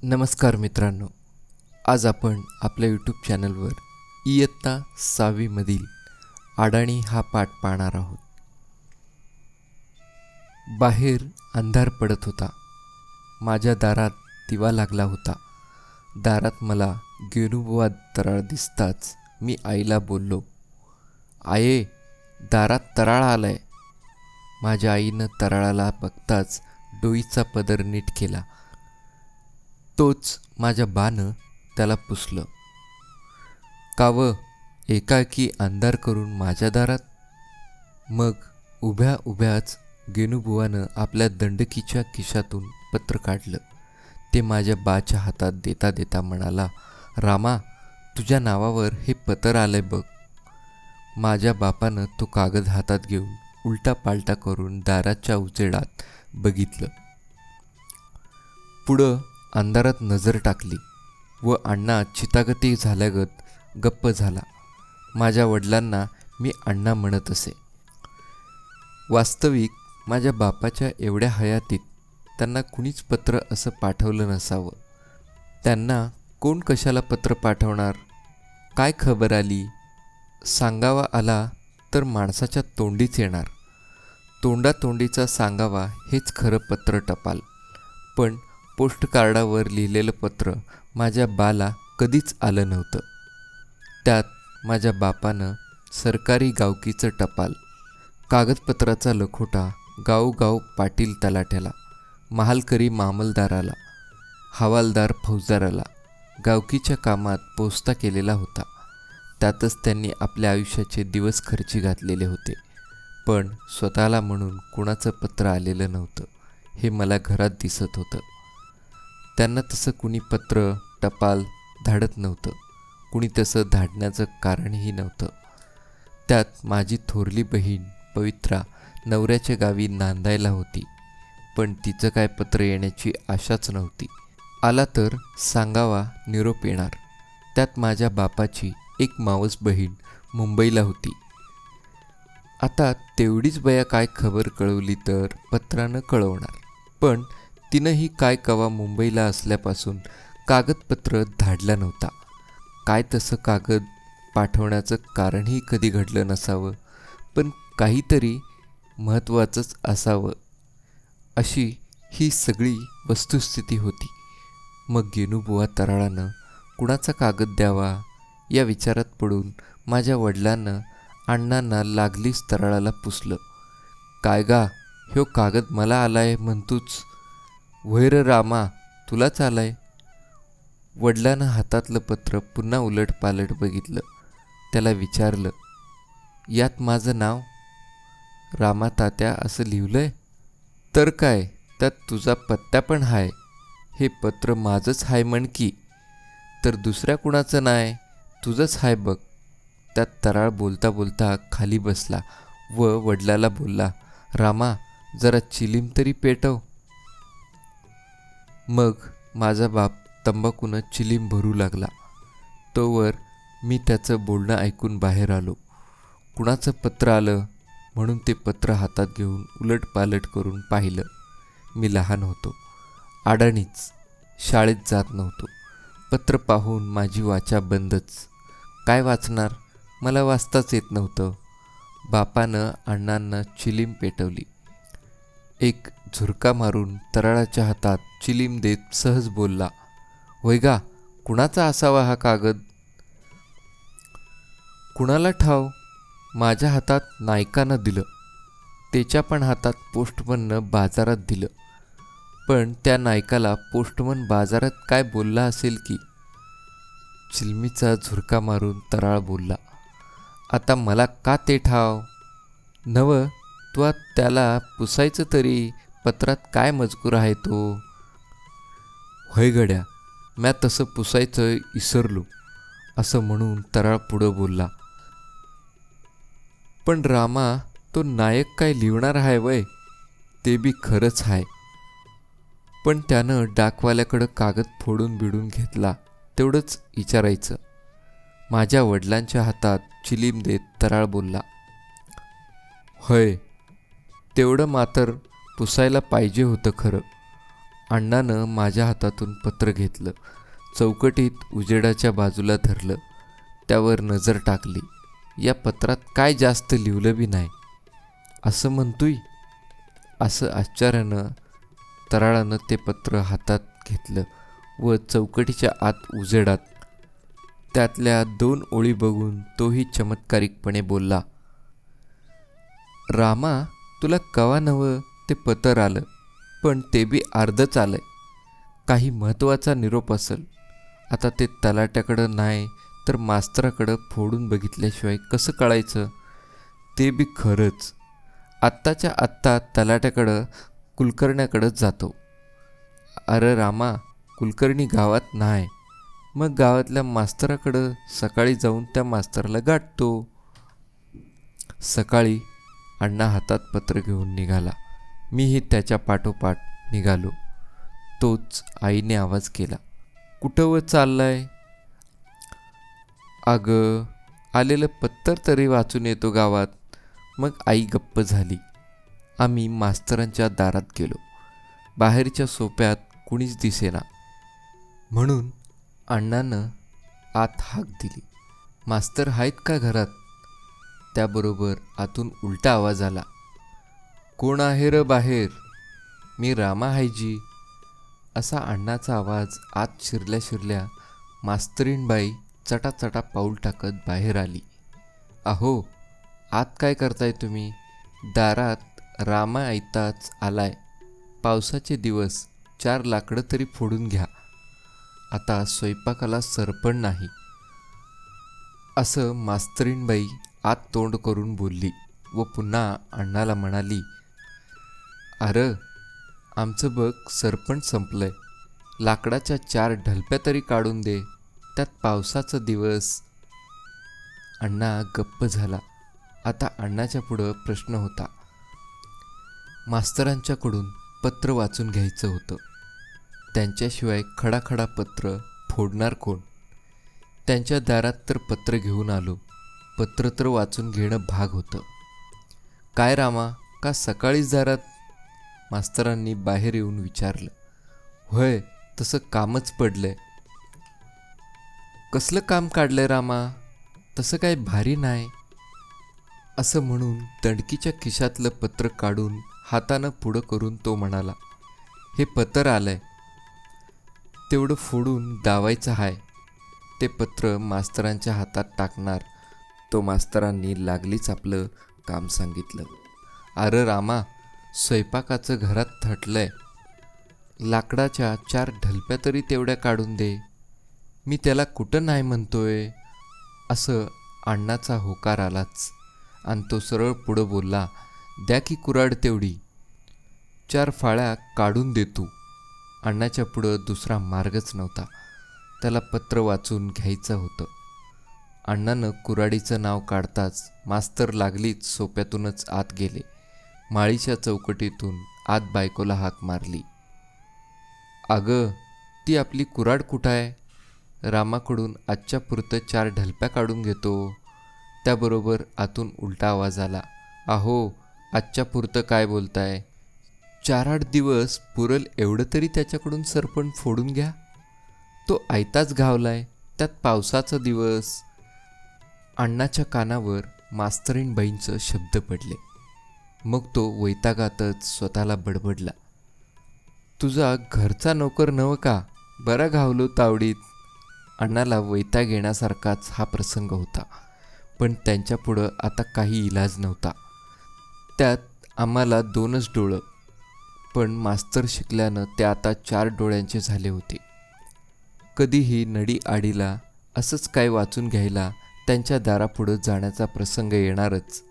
नमस्कार मित्रांनो, आज आपण आपल्या यूट्यूब चॅनलवर इयत्ता 6वीमधील अडाणी हा पाठ पाहणार आहोत. बाहेर अंधार पडत होता. माझ्या दारात दिवा लागला होता. दारात मला गेनुबुवा तराळ दिसताच मी आईला बोललो, आये, दारात तराळ आलाय. माझ्या आईनं तराळाला बघताच डोईचा पदर नीट केला. तोच माझ्या बानं त्याला पुसलं. काव, एकाएकी अंधार करून माझ्या दारात? मग उभ्या उभ्याच गेनुबुवानं आपल्या दंडकीच्या खिशातून पत्र काढलं. ते माझ्या बाच्या हातात देता देता म्हणाला, रामा, तुझ्या नावावर हे पत्र आलंय बघ. माझ्या बापानं तो कागद हातात घेऊन उलटा पालटा करून दाराच्या उजेडात बघितलं. पुढं अंधारात नजर टाकली व अण्णा चितागती झाल्यागत गप्प झाला. माझ्या वडिलांना मी अण्णा म्हणत असे. वास्तविक माझ्या बापाच्या एवढ्या हयातीत त्यांना कुणीच पत्र असं पाठवलं नसावं. त्यांना कोण कशाला पत्र पाठवणार? काय खबर आली? सांगावा आला तर माणसाच्या तोंडीच येणार. तोंडातोंडीचा सांगावा हेच खरं पत्र टपाल. पण पोस्टकार्डावर लिहिलेलं पत्र माझ्या बाला कधीच आलं नव्हतं. त्यात माझ्या बापानं सरकारी गावकीचं टपाल, कागदपत्राचा लखोटा गावोगाव पाटील तलाठ्याला, महालकरी मामलदाराला, हवालदार फौजदाराला गावकीच्या कामात पोचता केलेला होता. त्यातच त्यांनी आपल्या आयुष्याचे दिवस खर्ची घातलेले होते. पण स्वतःला म्हणून कुणाचं पत्र आलेलं नव्हतं हे मला घरात दिसत होतं. त्यांना तसं कुणी पत्र टपाल धाडत नव्हतं. कुणी तसं धाडण्याचं कारणही नव्हतं. त्यात माझी थोरली बहीण पवित्रा नवऱ्याच्या गावी नांदायला होती. पण तिचं काय पत्र येण्याची आशाच नव्हती. आला तर सांगावा निरोप येणार. त्यात माझ्या बापाची एक मावस बहीण मुंबईला होती. आता तेवढीच बया काय खबर कळवली तर पत्रानं कळवणार. पण तिनंही काय कवा मुंबईला असल्यापासून कागदपत्र धाडला नव्हता. काय तसं कागद पाठवण्याचं कारणही कधी घडलं नसावं. पण काहीतरी महत्त्वाचंच असावं अशी ही सगळी वस्तुस्थिती होती. मग गेनुबुवा तराळानं कुणाचा कागद द्यावा या विचारात पडून माझ्या वडिलांनं अण्णांना लागलीच तराळाला पुसलं. काय गा, ह्यो कागद मला आलाय म्हणतूच? वैर रामा, तुलाच आलाय. वडिलानं हातातलं पत्र पुन्हा उलटपालट बघितलं. त्याला विचारलं, यात माझं नाव रामा तात्या असं लिहिलंय? तर काय, त्यात तुझा पत्ता पण हाय. हे पत्र माझंच हाय म्हण की. तर दुसऱ्या कुणाचं नाही, तुझंच हाय बघ. त्यात तराळ बोलता बोलता खाली बसला व वडिलाला बोलला, रामा, जरा चिलीम तरी पेटव. मग माझा बाप तंबाखूनं चिलीम भरू लागला. तोवर मी त्याचं बोलणं ऐकून बाहेर आलो. कुणाचं पत्र आलं म्हणून ते पत्र हातात घेऊन उलटपालट करून पाहिलं. मी लहान होतो, अडाणीच, शाळेत जात नव्हतो. पत्र पाहून माझी वाचा बंदच. काय वाचणार? मला वाचताच येत नव्हतं. बापानं अण्णांना चिलीम पेटवली. एक झुरका मारून तराळाच्या हातात चिलीम देत सहज बोलला, होय गा, कुणाचा असावा हा कागद? कुणाला ठाव? माझ्या हातात नायकानं दिलं. त्याच्या पण हातात पोस्टमननं बाजारात दिलं. पण त्या नायकाला पोस्टमन बाजारात काय बोलला असेल की? चिलमीचा झुरका मारून तराळ बोलला, आता मला का ते ठाव? नव, तू त्याला पुसायचं तरी. पत्रात काय मजकूर आहे तो? होय गड्या, म्या तसं पुसायचं इसरलो असं म्हणून तराळ पुढं बोलला. पण रामा, तो नायक काय लिहिणार आहे वय? ते बी खरंच आहे. पण त्यानं डाकवाल्याकडं कागद फोडून बिडून घेतला तेवढंच विचारायचं. माझ्या वडिलांच्या हातात चिलीम देत तराळ बोलला, होय, तेवढं मात्र पुसायला पाहिजे होतं खरं. अण्णानं माझ्या हातातून पत्र घेतलं, चौकटीत उजेडाच्या बाजूला धरलं, त्यावर नजर टाकली. या पत्रात काय जास्त लिहिलं बी नाही. असं म्हणतोय? असं आश्चर्यानं तराळानं ते पत्र हातात घेतलं व चौकटीच्या आत उजेडात त्यातल्या 2 ओळी बघून तोही चमत्कारिकपणे बोलला, रामा, तुला कवा नवं ते पत्र आलं, पण ते बी अर्धच आलंय. काही महत्त्वाचा निरोप असेल. आता ते तलाट्याकडं नाही तर मास्तराकडं फोडून बघितल्याशिवाय कसं कळायचं? ते बी खरंच. आत्ताच्या आत्ता तलाट्याकडं कुलकर्ण्याकडंच जातो. अरे रामा, कुलकर्णी गावात नाही. मग गावातल्या मास्तराकडं सकाळी जाऊन त्या मास्तराला गाठतो. सकाळी अण्णा हातात पत्र घेऊन निघाला. मीही त्याच्या पाठोपाठ निघालो. तोच आईने आवाज केला, कुठं व चाललाय? अगं, आलेलं पत्र तरी वाचून येतो गावात. मग आई गप्प झाली. आम्ही मास्तरांच्या दारात गेलो. बाहेरच्या सोप्यात कुणीच दिसेना. म्हणून अण्णानं आत हाक दिली, मास्तर आहेत का घरात? त्याबरोबर आतून उलटा आवाज आला, कोण आहे र बाहेर? मी रामा हायजी. असा अण्णाचा आवाज आत शिरल्या शिरल्या मास्तरीणबाई चटाचटा पाऊल टाकत बाहेर आली. अहो, आत काय करताय तुम्ही? दारात रामा ऐताच आलाय. पावसाचे दिवस, 4 लाकडं तरी फोडून घ्या. आता स्वयंपाकाला सरपण नाही. असं मास्तरीणबाई आत तोंड करून बोलली व पुन्हा अण्णाला म्हणाली, अरे, आमचं बघ सरपण संपलंय. लाकडाच्या 4 ढलप्या तरी काढून दे. त्यात पावसाचा दिवस. अण्णा गप्प झाला. आता अण्णाच्या पुढं प्रश्न होता. मास्तरांच्याकडून पत्र वाचून घ्यायचं होतं. त्यांच्याशिवाय खडाखडा पत्र फोडणार कोण? त्यांच्या दारात तर पत्र घेऊन आलो. पत्र तर वाचून घेणं भाग होतं. काय रामा, का सकाळीच दारात? मास्तरांनी बाहेर येऊन विचारलं. होय, तसं कामच पडलंय. कसलं काम काढलंय रामा? तसं काय भारी नाही. असं म्हणून दंडकीच्या खिशातलं पत्र काढून हातानं पुढं करून तो म्हणाला, हे पत्र आलंय, तेवढं फोडून दावायचं हाय. ते पत्र मास्तरांच्या हातात टाकणार. तो मास्तरांनी लागलीच आपलं काम सांगितलं. अरे रामा, स्वयंपाकाचं घरात थटलंय. लाकडाच्या 4 ढलप्या तरी तेवढ्या काढून दे. मी त्याला कुठं नाही म्हणतोय. असं अण्णाचा होकार आलाच आणि तो सरळ पुढं बोलला, द्या की कुऱ्हाड तेवढी. 4 फाळ्या काढून दे तू. अण्णाच्या पुढं दुसरा मार्गच नव्हता. त्याला पत्र वाचून घ्यायचं होतं. अण्णानं कुऱ्हाडीचं नाव काढताच मास्तर लागलीच सोप्यातूनच आत गेले. माळीच्या चौकटीतून आत बायकोला हाक मारली, अगं, ती आपली कुऱ्हाड कुठं आहे? रामाकडून आजच्या पुरतं 4 ढलप्या काढून घेतो. त्याबरोबर आतून उलटा आवाज आला, अहो, आजच्या पुरतं काय बोलताय? 4-8 दिवस पुरल एवढं तरी त्याच्याकडून सरपण फोडून घ्या. तो आयताच घावलाय, त्यात पावसाचा दिवस. अण्णाच्या कानावर मास्तरीणबाईंचं शब्द पडले. मग तो वैतागातच स्वतःला बडबडला, तुझा घरचा नोकर नव का? बरा घावलो तावडीत. अण्णाला वैताग येण्यासारखाच हा प्रसंग होता. पण त्यांच्यापुढं आता काही इलाज नव्हता. त्यात आम्हाला 2च डोळं. पण मास्तर शिकल्यानं ते आता 4 डोळ्यांचे झाले होते. कधीही नडी आडीला असंच काय वाचून घ्यायला त्यांच्या दारापुढं जाण्याचा प्रसंग येणारच.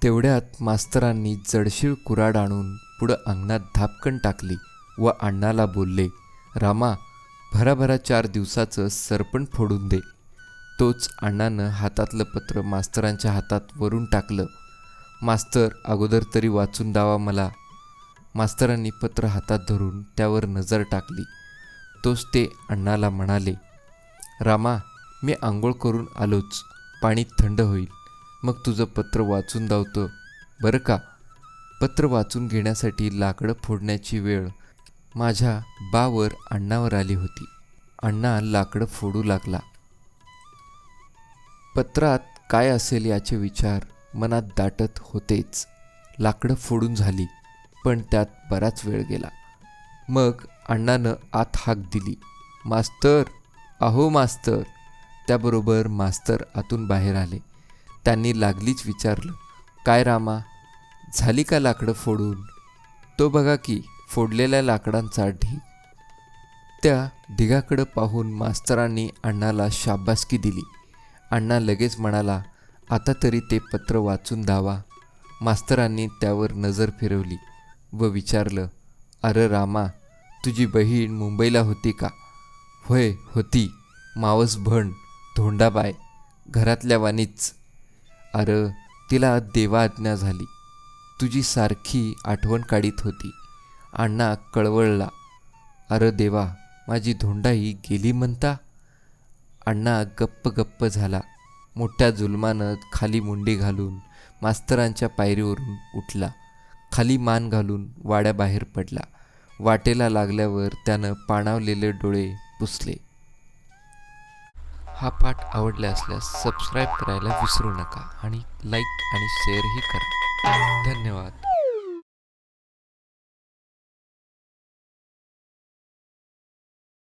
तेवढ्यात मास्तरांनी जडशीळ कुऱ्हाड आणून पुढं अंगणात धापकन टाकली व अण्णाला बोलले, रामा, भराभरा 4 दिवसाचं सरपण फोडून दे. तोच अण्णानं हातातलं पत्र मास्तरांच्या हातात वरून टाकलं. मास्तर, अगोदर तरी वाचून दावा मला. मास्तरांनी पत्र हातात धरून त्यावर नजर टाकली. तोच ते अण्णाला म्हणाले, रामा, मी आंघोळ करून आलोच. पाणी थंड होईल, मग तुझं पत्र वाचून दावतो बरं का. पत्र वाचून घेण्यासाठी लाकडं फोडण्याची वेळ माझ्या बावर अण्णावर आली होती. अण्णा लाकडं फोडू लागला. पत्रात काय असेल याचे विचार मनात दाटत होतेच. लाकडं फोडून झाली, पण त्यात बराच वेळ गेला. मग अण्णानं आत हाक दिली, मास्तर, अहो मास्तर. त्याबरोबर मास्तर आतून बाहेर आले. त्यांनी लागलीच विचारलं, काय रामा, झाली का लाकडं फोडून? तो बघा की फोडलेल्या लाकडांचा ढीग. त्या ढिगाकडं पाहून मास्तरांनी अण्णाला शाबासकी दिली. अण्णा लगेच म्हणाला, आता तरी ते पत्र वाचून दावा. मास्तरांनी त्यावर नजर फिरवली व विचारलं, अरे रामा, तुझी बहीण मुंबईला होती का? होय होती, मावस भण धोंडाबाय, घरातल्या वाणीच. अरे तिला देवाज्ञा झाली. तुझी सारखी आठवण काढीत होती. अण्णा कळवळला, अरे देवा, माझी धोंडाई गेली म्हणता? अण्णा गप्प गप्प झाला. मोठ्या जुलमानं खाली मुंडी घालून मास्तरांच्या पायरीवरून उठला. खाली मान घालून वाड्याबाहेर पडला. वाटेला लागल्यावर त्यानं पाणावलेले डोळे पुसले. हा पाठ आवडला असल्यास सबस्क्राईब करायला विसरू नका आणि लाईक आणि शेअरही करा. धन्यवाद.